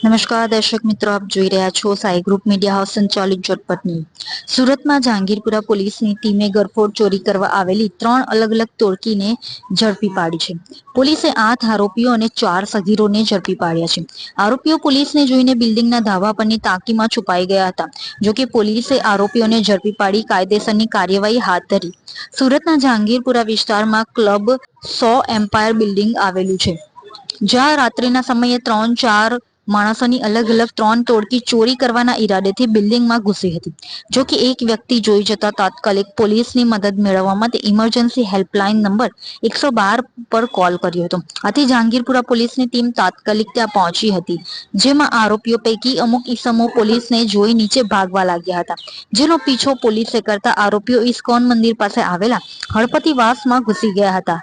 નમસ્કાર દર્શક મિત્રો, આપ જોઈ રહ્યા છો સાઈ ગ્રુપ મીડિયા હાઉસ સંચાલિત ઝટપટની. સુરતમાં જહાંગીરપુરા પોલીસની ટીમે ગરફોડ ચોરી કરવા આવેલી 3 અલગ અલગ ટોળકીને ઝડપી પાડી છે. પોલીસે 8 આરોપીઓ અને 4 સગીરોને ઝડપી પાડ્યા છે. આરોપીઓ પોલીસને જોઈને બિલ્ડિંગના ધાબા પરની ટાંકીમાં છુપાઈ ગયા હતા. જોકે પોલીસે આરોપીઓને ઝડપી પાડી કાયદેસરની કાર્યવાહી હાથ ધરી. સુરતના જહાંગીરપુરા વિસ્તારમાં ક્લબ 100 એમ્પાયર બિલ્ડિંગ આવેલું છે, જ્યાં રાત્રિના સમયે 3-4 માણસોની અલગ અલગ 3 ટોળકી ચોરી કરવાના ઈરાદેથી બિલ્ડિંગમાં ઘૂસી હતી. જો કે એક વ્યક્તિ જોઈ જતા તાત્કાલિક પોલીસની મદદ મેળવવા માટે ઇમરજન્સી હેલ્પલાઇન નંબર 112 પર કોલ કર્યો હતો. આથી જહાંગીરપુરા પોલીસની ટીમ તાત્કાલિક ત્યાં પહોંચી હતી, જેમાં આરોપીઓ પૈકી અમુક ઈસમો પોલીસને જોઈ નીચે ભાગવા લાગ્યા હતા, જેનો પીછો પોલીસે કરતા આરોપીઓ ઇસ્કોન મંદિર પાસે આવેલા હળપતિવાસમાં ઘૂસી ગયા હતા,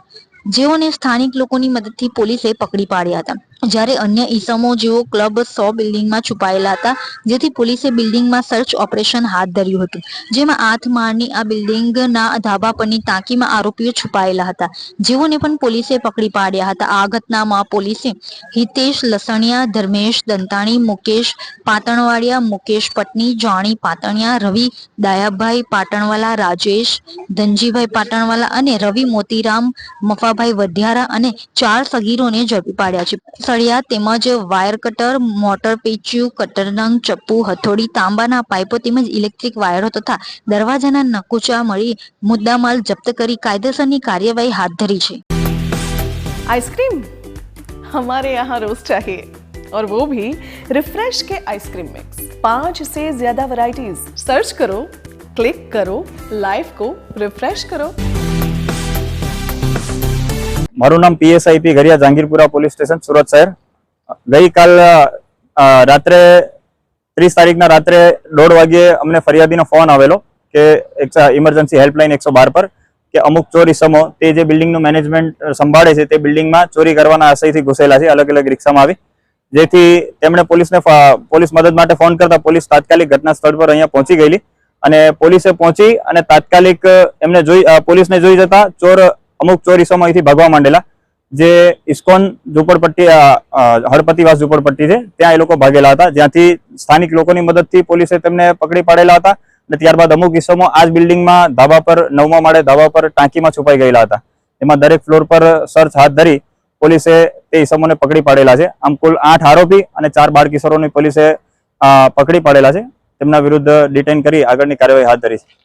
જેઓને સ્થાનિક લોકોની મદદથી પોલીસે પકડી પાડ્યા હતા. જ્યારે અન્ય ઈસમો જેઓ ક્લબ 100 બિલ્ડિંગમાં છુપાયેલા હતા, જેથી પોલીસે બિલ્ડિંગમાં સર્ચ ઓપરેશન હાથ ધર્યું હતું, જેમાં 8 માળની આ બિલ્ડિંગના ધાબા પરની ટાંકીમાં આરોપીઓ છુપાયેલા હતા, જેઓને પણ પોલીસે પકડી પાડ્યા હતા. આ ઘટનામાં પોલીસે હિતેશ લસણિયા, ધર્મેશ દંતાણી, મુકેશ પાટણવાડિયા, મુકેશ પટની, જોણી પાટણિયા, રવિ દાયાભાઈ પાટણવાલા, રાજેશ ધનજીભાઈ પાટણવાલા અને રવિ મોતીરામ મફાભાઈ વઢિયારા અને 4 સગીરોને ઝડપી પાડ્યા છે. સળિયા તેમજ વાયર કટર, મોટર પેચ્યુ, કટરનંગ, ચપ્પુ, હથોડી, તાંબાના પાઇપો તેમજ ઇલેક્ટ્રિક વાયરો તથા દરવાજાના નકુચા મળી મુદ્દામાલ જપ્ત કરી કાયદેસરની કાર્યવાહી હાથ ધરી છે. आइसक्रीम हमारे यहाँ रोज चाहिए, और वो भी रिफ्रेश के आइसक्रीम मिक्स. 5 से ज्यादा वैरायटीज. सर्च करो, क्लिक करो, लाइफ को रिफ्रेश करो. મારું નામ પીએસઆઈપી ઘરિયા, જહાંગીરપુરા પોલીસ સ્ટેશન, સુરત શહેર. ગઈકાલ રાત્રે 30 તારીખના રાત્રે 1:30 વાગ્યે અમને ફરિયાદીનો ફોન આવેલો કે ઇમરજન્સી હેલ્પલાઇન 112 પર કે અમુક ચોરી સમો તે જે બિલ્ડિંગનું મેનેજમેન્ટ સંભાળે છે તે બિલ્ડિંગમાં ચોરી કરવાના આશયથી ઘૂસેલા છે, અલગ અલગ રિક્ષામાં આવી, જેથી તેમણે પોલીસ મદદ માટે ફોન કરતા પોલીસ તાત્કાલિક ઘટના સ્થળ પર અહીંયા પહોંચી ગયેલી અને પોલીસે પહોંચી અને તાત્કાલિક પોલીસને જોઈ જતા અમુક ચોરી સમો અહીંથી ભાગવા માંડેલા. જે ઇસ્કોન ઝુંપડપટ્ટી હળપતિવાસ ઝુંપડપટ્ટી છે ત્યાં એ લોકો ભાગેલા હતા, જ્યાંથી સ્થાનિક લોકોની મદદથી પોલીસે તેમને પકડી પાડેલા હતા અને ત્યારબાદ અમુક ઇસમો આ જ બિલ્ડિંગમાં ધાબા પર 9મા માળે ધાબા પર ટાંકીમાં છુપાઈ ગયેલા હતા. એમાં દરેક ફ્લોર પર સર્ચ હાથ ધરી પોલીસે તે ઇસમોને પકડી પાડેલા છે. આમ કુલ 8 આરોપી અને 4 બાળ કિશોરોની પોલીસે પકડી પાડેલા છે. તેમના વિરુદ્ધ ડિટેન કરી આગળની કાર્યવાહી હાથ ધરી છે.